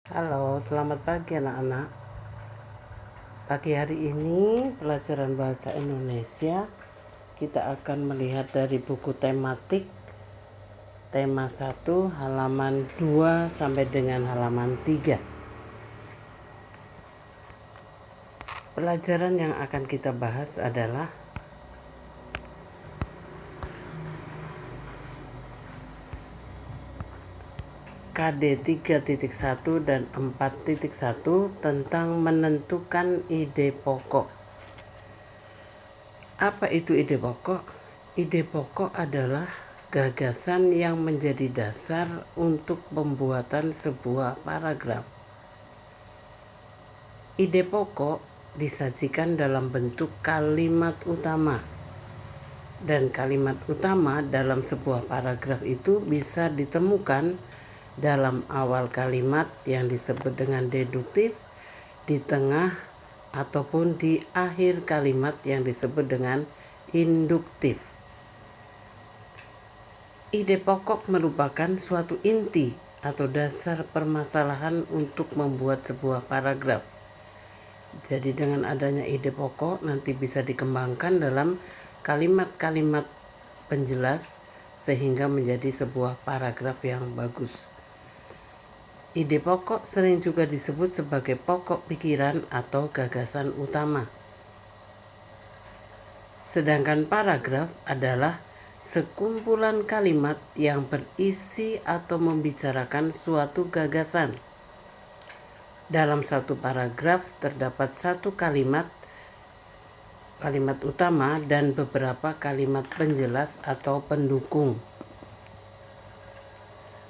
Halo, selamat pagi anak-anak. Pagi hari ini pelajaran bahasa Indonesia kita akan melihat dari buku tematik tema 1 halaman 2 sampai dengan halaman 3. Pelajaran yang akan kita bahas adalah KD 3.1 dan 4.1 tentang menentukan ide pokok. Apa itu ide pokok? Ide pokok adalah gagasan yang menjadi dasar untuk pembuatan sebuah paragraf. Ide pokok disajikan dalam bentuk kalimat utama. Dan kalimat utama dalam sebuah paragraf itu bisa ditemukan dalam awal kalimat yang disebut dengan deduktif, di tengah ataupun di akhir kalimat yang disebut dengan induktif. Ide pokok merupakan suatu inti atau dasar permasalahan untuk membuat sebuah paragraf. Jadi dengan adanya ide pokok nanti bisa dikembangkan dalam kalimat-kalimat penjelas sehingga menjadi sebuah paragraf yang bagus. Ide pokok sering juga disebut sebagai pokok pikiran atau gagasan utama. Sedangkan paragraf adalah sekumpulan kalimat yang berisi atau membicarakan suatu gagasan. Dalam satu paragraf terdapat satu kalimat utama dan beberapa kalimat penjelas atau pendukung.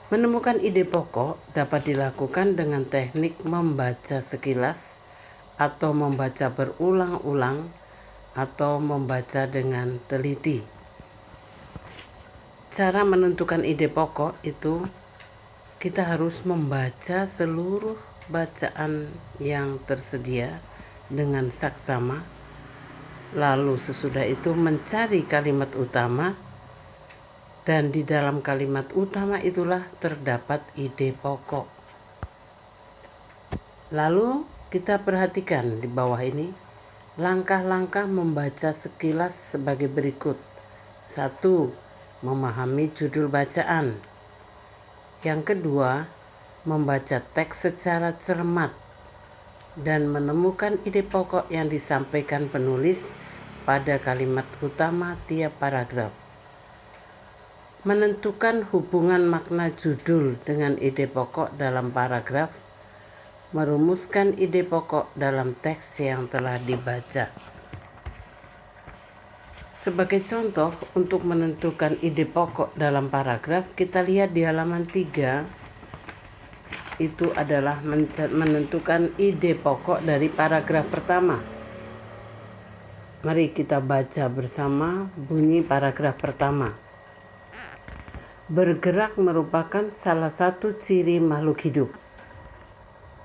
Menemukan ide pokok dapat dilakukan dengan teknik membaca sekilas atau membaca berulang-ulang atau membaca dengan teliti. Cara menentukan ide pokok itu kita harus membaca seluruh bacaan yang tersedia dengan saksama, lalu sesudah itu mencari kalimat utama, dan di dalam kalimat utama itulah terdapat ide pokok. Lalu kita perhatikan di bawah ini langkah-langkah membaca sekilas sebagai berikut. 1. Memahami judul bacaan. Yang kedua, membaca teks secara cermat dan menemukan ide pokok yang disampaikan penulis pada kalimat utama tiap paragraf. Menentukan hubungan makna judul dengan ide pokok dalam paragraf. Merumuskan ide pokok dalam teks yang telah dibaca. Sebagai contoh untuk menentukan ide pokok dalam paragraf, kita lihat di halaman 3. Itu adalah menentukan ide pokok dari paragraf pertama. Mari kita baca bersama bunyi paragraf pertama. Bergerak merupakan salah satu ciri makhluk hidup.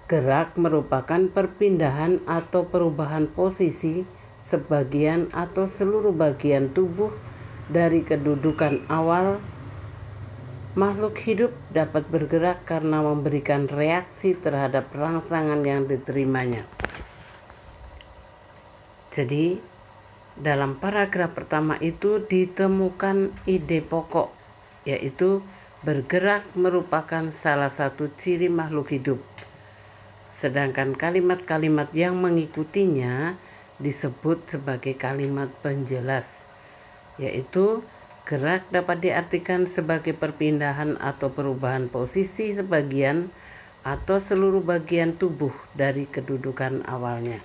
Gerak merupakan perpindahan atau perubahan posisi sebagian atau seluruh bagian tubuh dari kedudukan awal. Makhluk hidup dapat bergerak karena memberikan reaksi terhadap rangsangan yang diterimanya. Jadi, dalam paragraf pertama itu ditemukan ide pokok, yaitu bergerak merupakan salah satu ciri makhluk hidup. Sedangkan kalimat-kalimat yang mengikutinya disebut sebagai kalimat penjelas, yaitu gerak dapat diartikan sebagai perpindahan atau perubahan posisi sebagian atau seluruh bagian tubuh dari kedudukan awalnya.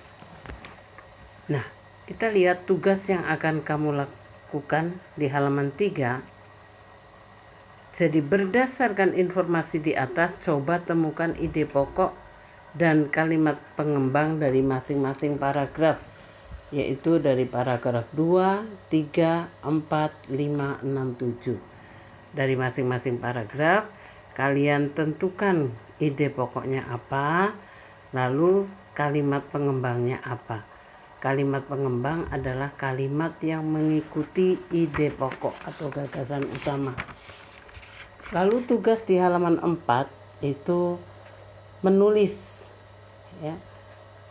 Nah, kita lihat tugas yang akan kamu lakukan di halaman 3. Jadi berdasarkan informasi di atas, coba temukan ide pokok dan kalimat pengembang dari masing-masing paragraf, yaitu dari paragraf 2, 3, 4, 5, 6, 7. Dari masing-masing paragraf, kalian tentukan ide pokoknya apa, lalu kalimat pengembangnya apa. Kalimat pengembang adalah kalimat yang mengikuti ide pokok atau gagasan utama. Lalu tugas di halaman 4 itu menulis, ya.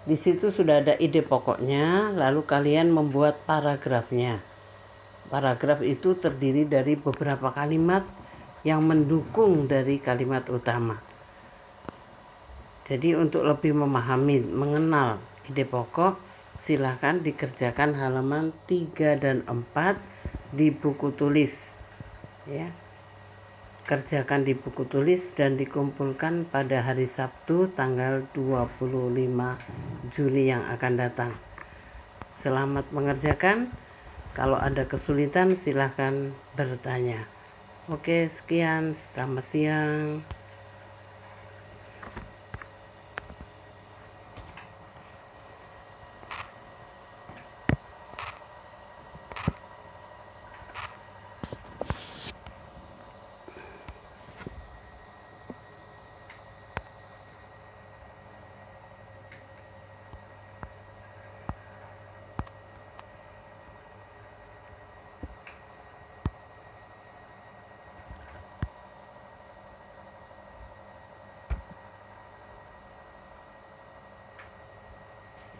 Di situ sudah ada ide pokoknya, lalu kalian membuat paragrafnya. Paragraf itu terdiri dari beberapa kalimat yang mendukung dari kalimat utama. Jadi untuk lebih memahami, mengenal ide pokok, silakan dikerjakan halaman 3 dan 4 di buku tulis, ya. Kerjakan di buku tulis dan dikumpulkan pada hari Sabtu tanggal 25 Juli yang akan datang. Selamat mengerjakan. Kalau ada kesulitan silahkan bertanya. Oke, sekian. Selamat siang.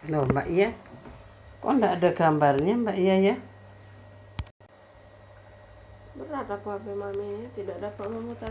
Loh, Mbak Iya, kok enggak ada gambarnya, Mbak Iya ya? Berat aku HP mami, tidak dapat memutar.